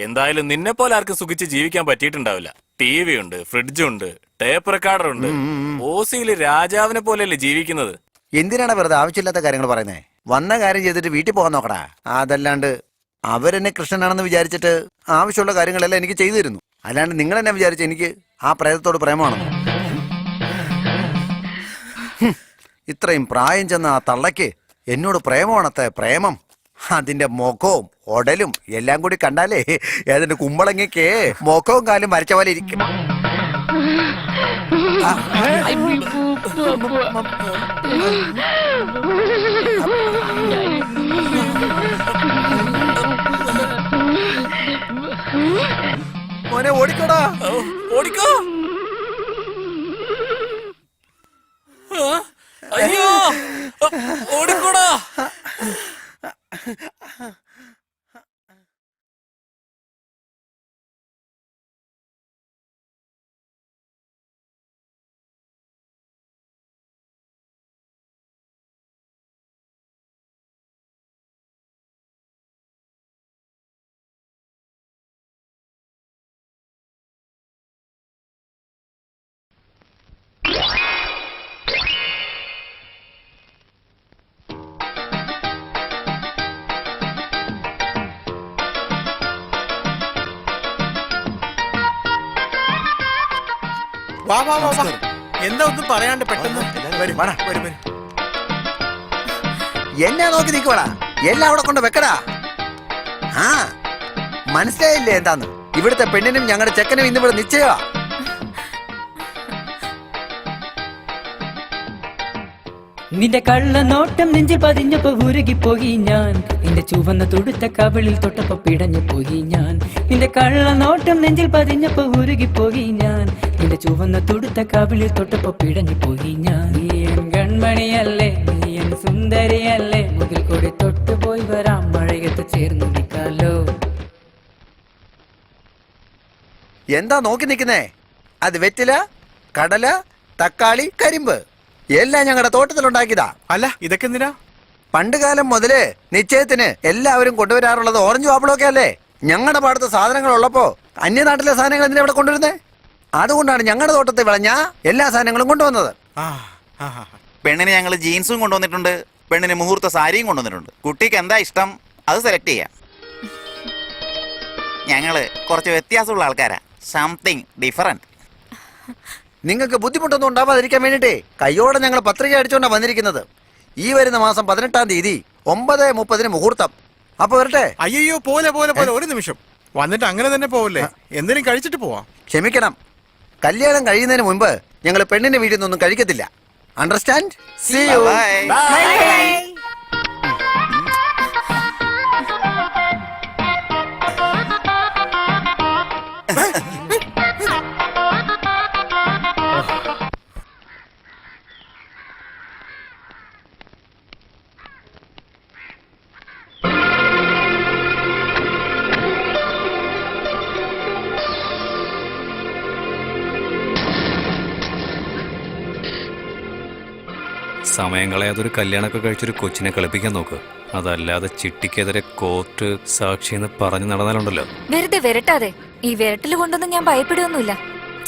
എന്തായാലും നിന്നെ പോലെ ആർക്കും സുഖിച്ച് ജീവിക്കാൻ പറ്റിയിട്ടുണ്ടാവില്ല. TV ഉണ്ട്, ഫ്രിഡ്ജുണ്ട്, ടേപ്പ് റെക്കോർഡർ ഉണ്ട്. ഓസിയില് രാജാവിനെ പോലെയല്ലേ ജീവിക്കുന്നത്. എന്തിനാണ് വെറുതെ ആവശ്യമില്ലാത്ത കാര്യങ്ങൾ പറയുന്നേ? വന്ന കാര്യം ചെയ്തിട്ട് വീട്ടിൽ പോകാൻ നോക്കടാ. അതല്ലാണ്ട് അവരെന്നെ കൃഷ്ണനാണെന്ന് വിചാരിച്ചിട്ട് ആവശ്യമുള്ള കാര്യങ്ങളെല്ലാം എനിക്ക് ചെയ്തു തരുന്നു. അല്ലാണ്ട് നിങ്ങൾ എന്നെ വിചാരിച്ച എനിക്ക് ആ പ്രേതത്തോട് പ്രേമമാണെന്നോ? ഇത്രയും പ്രായം ചെന്ന ആ തള്ളയ്ക്ക് എന്നോട് പ്രേമമാണത്തെ പ്രേമം. അതിന്റെ മുഖവും ഉടലും എല്ലാം കൂടി കണ്ടാലേ അതിന്റെ കുമ്പളങ്ങയ്ക്ക് മുഖവും കാലും വരച്ച പോലെ ഇരിക്കും. മോനെ ഓടിക്കോടാ, ഓടിക്കോ. അയ്യോ, ഓടിക്കോടാ. വാ വാ വാ വാ. എന്താ ഒന്നും പറയാണ്ട് പെട്ടെന്ന് എന്നെ നോക്കി നിൽക്കോടാ. എല്ലാം അവിടെ കൊണ്ട് വെക്കടാ. ആ മനസ്സിലായില്ലേ എന്താന്ന്? ഇവിടുത്തെ പെണ്ണിനും ഞങ്ങളുടെ ചെക്കനും ഇന്നിവിടെ നിശ്ചയമാ. നിന്റെ കള്ളനോട്ടം നെഞ്ചിൽ പതിഞ്ഞപ്പോ ഉരുകിപ്പോയി ഞാൻ. നിന്റെ ചുവന്ന തുടുത്ത കവിളിൽ തൊട്ടപ്പോ പിടഞ്ഞു പോയി ഞാൻ. നിന്റെ കള്ളനോട്ടം നെഞ്ചിൽ പതിഞ്ഞപ്പോ ഉരുകിപ്പോയി ഞാൻ. നിന്റെ ചുവന്ന തുടുത്ത കവിളിൽ തൊട്ടപ്പോ പിടഞ്ഞു പോയി ഞാൻ. നീയൻ കൺമണിയല്ലേ, നീയൻ സുന്ദരിയല്ലേ, മുതിൽ കൂടി തൊട്ടുപോയി വരാം, മഴയത്ത് ചേർന്ന് നിൽക്കാലോ. എന്താ നോക്കി നിൽക്കുന്നേ? അത് വെറ്റില, കടല, തക്കാളി, കരിമ്പ് എല്ലാം ഞങ്ങളുടെ തോട്ടത്തിലുണ്ടാക്കിയതാ. അല്ല, ഇതൊക്കെ എന്തിനാ? പണ്ട് കാലം മുതല് നിശ്ചയത്തിന് എല്ലാവരും കൊണ്ടുവരാറുള്ളത് ഓറഞ്ച് ആപ്പിളൊക്കെ അല്ലേ? ഞങ്ങളുടെ പാടത്ത് സാധനങ്ങൾ ഉള്ളപ്പോ അന്യനാട്ടിലെ സാധനങ്ങൾ എന്തിനാ ഇവിടെ കൊണ്ടുവരുന്നേ? അതുകൊണ്ടാണ് ഞങ്ങളുടെ തോട്ടത്തിൽ വിളഞ്ഞ എല്ലാ സാധനങ്ങളും കൊണ്ടുവന്നത്. പെണ്ണിന് ഞങ്ങൾ ജീൻസും കൊണ്ടുവന്നിട്ടുണ്ട്, പെണ്ണിന് മുഹൂർത്ത സാരിയും കൊണ്ടുവന്നിട്ടുണ്ട്. കുട്ടിക്ക് എന്താ ഇഷ്ടം അത് സെലക്ട് ചെയ്യാം. ഞങ്ങള് കുറച്ച് വ്യത്യാസമുള്ള ആൾക്കാരാ, സംതിങ് ഡിഫറൻറ്റ്. നിങ്ങൾക്ക് ബുദ്ധിമുട്ടൊന്നും ഉണ്ടാവാതിരിക്കാൻ വേണ്ടിട്ടേ കയ്യോടെ ഞങ്ങൾ പത്രിക അടിച്ചുകൊണ്ടാ വന്നിരിക്കുന്നത്. ഈ വരുന്ന മാസം 18-ാം തീയതി 9:30 മുഹൂർത്തം. അപ്പൊ വരട്ടെ? അയ്യോ, പോലെ പോലെ പോലെ. ഒരു നിമിഷം വന്നിട്ട് അങ്ങനെ തന്നെ പോവല്ലേ? എന്തെങ്കിലും കഴിച്ചിട്ട് പോവാം. ക്ഷമിക്കണം, കല്യാണം കഴിയുന്നതിന് മുൻപ് ഞങ്ങൾ പെണ്ണിന്റെ വീട്ടിൽ നിന്നൊന്നും കഴിക്കത്തില്ല. അണ്ടർസ്റ്റാൻഡ്? See you. ബൈ. സമയം കളയാതൊരു കല്യാണമൊക്കെ കഴിച്ചൊരു കൊച്ചിനെ കളിപ്പിക്കാൻ നോക്ക്. അതല്ലാതെ ചിട്ടിക്കെതിരെ കോർട്ട് സാക്ഷി എന്ന് പറഞ്ഞു നടന്നാലുണ്ടല്ലോ. വെറുതെ വരട്ടാതെ. ഈ വിരട്ടല് കൊണ്ടൊന്നും ഞാൻ ഭയപ്പെടുകയൊന്നുമില്ല.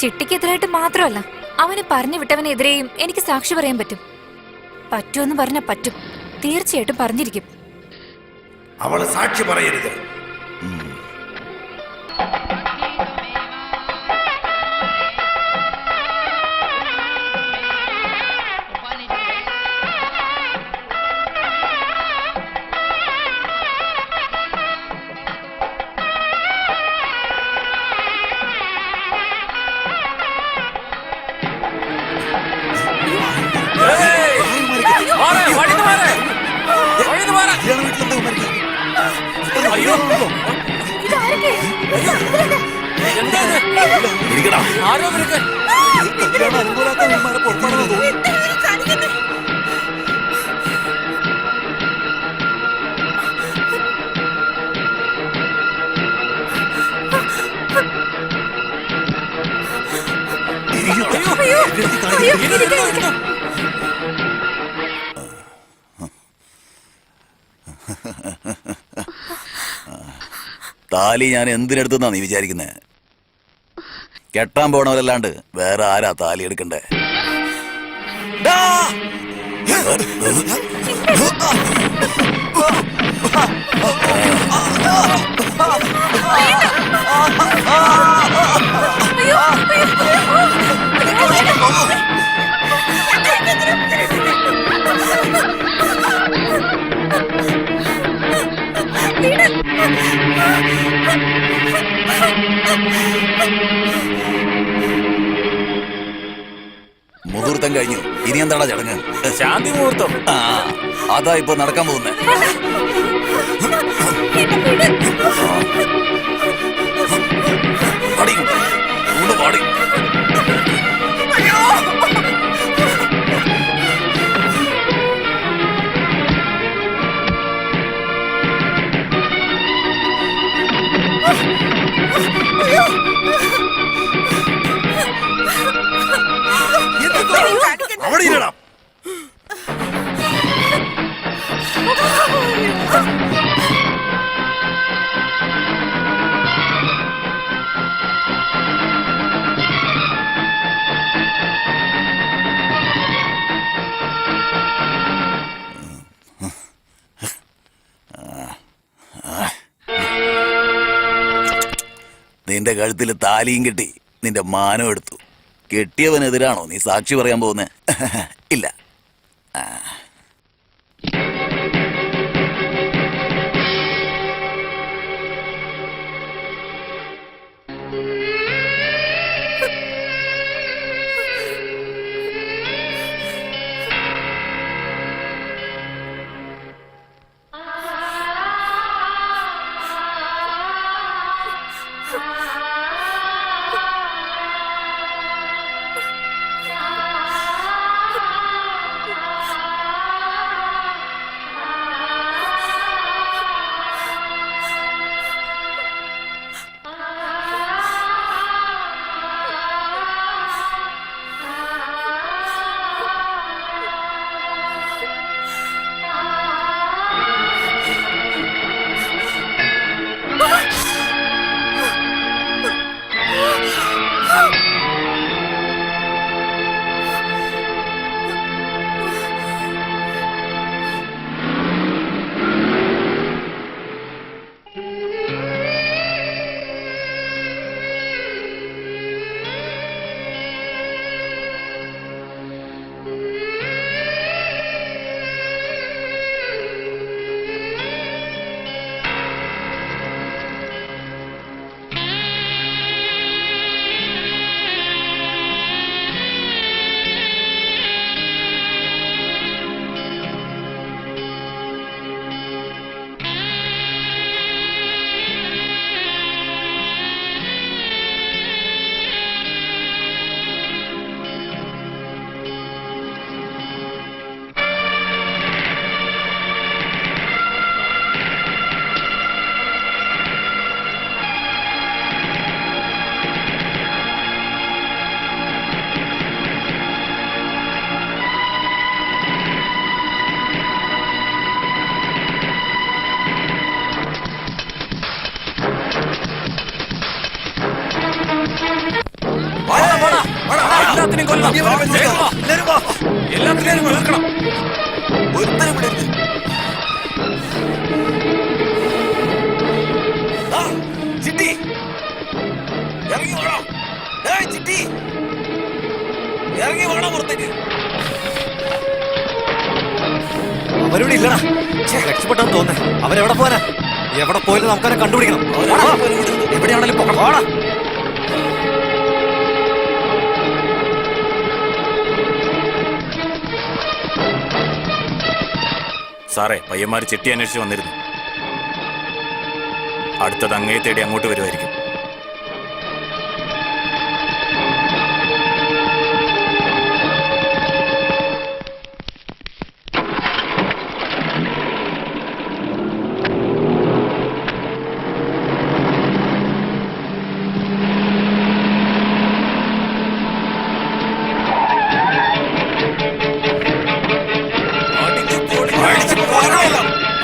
ചിട്ടിക്കെതിരായിട്ട് മാത്രമല്ല, അവന് പറഞ്ഞു വിട്ടവനെതിരെയും എനിക്ക് സാക്ഷി പറയാൻ പറ്റും. പറ്റുമെന്ന് പറഞ്ഞാൽ പറ്റും. തീർച്ചയായിട്ടും പറഞ്ഞിരിക്കും. അവള് സാക്ഷി പറയരുത്. താലി ഞാൻ എന്തിനെടുത്തെന്നാ നീ വിചാരിക്കുന്നേ? കെട്ടാൻ പോണവരല്ലാണ്ട് വേറെ ആരാ താലി എടുക്കണ്ടേ? മുഹൂർത്തം കഴിഞ്ഞു, ഇനി എന്താടാ ചടങ്ങ്? ശാന്തി മുഹൂർത്തം. ആ, അതാ ഇപ്പൊ നടക്കാൻ പോകുന്നേ. അവിടെ ഇല്ലടാ. നിന്റെ കഴുത്തിൽ താലിയും കെട്ടി നിന്റെ മാനം എടുത്തു. കെട്ടിയവനെതിരാണോ നീ സാക്ഷി പറയാൻ പോകുന്നേ? ഇല്ല. എല്ലാത്തിനെയും കൊല്ലണം. എല്ലാത്തിനെയും കൊല്ലണം. ഒരുത്തനും വിടരുത്. ചിട്ടി ഇറങ്ങി വേണോ? ചിട്ടി ഇറങ്ങി വേണോ പുറത്തേക്ക്? അവരിവിടെ ഇല്ലടാ. രക്ഷപ്പെട്ടെന്ന് തോന്നുന്നേ. അവരെവിടെ പോരാ? എവിടെ പോയാലും നമുക്കവരെ കണ്ടുപിടിക്കണം. എവിടെയാണെങ്കിലും പോകണം. സാറേ, പയ്യന്മാർ ചിട്ടി അന്വേഷിച്ച് വന്നിരുന്നു. അടുത്തത് അങ്ങയെ തേടി അങ്ങോട്ട് വരുമായിരിക്കും.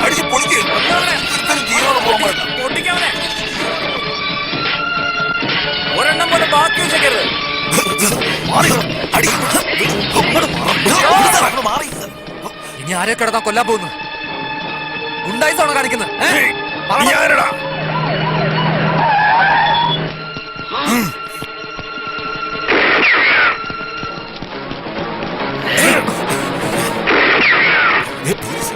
അടിച്ച് പൊളിക്ക്. പൊട്ടിക്കവനെ. ആരെ കിടന്നാ കൊല്ലാൻ പോകുന്നു? ഉണ്ടായിട്ടാണോ കാണിക്കുന്നത്? ദേ പോലീസ്.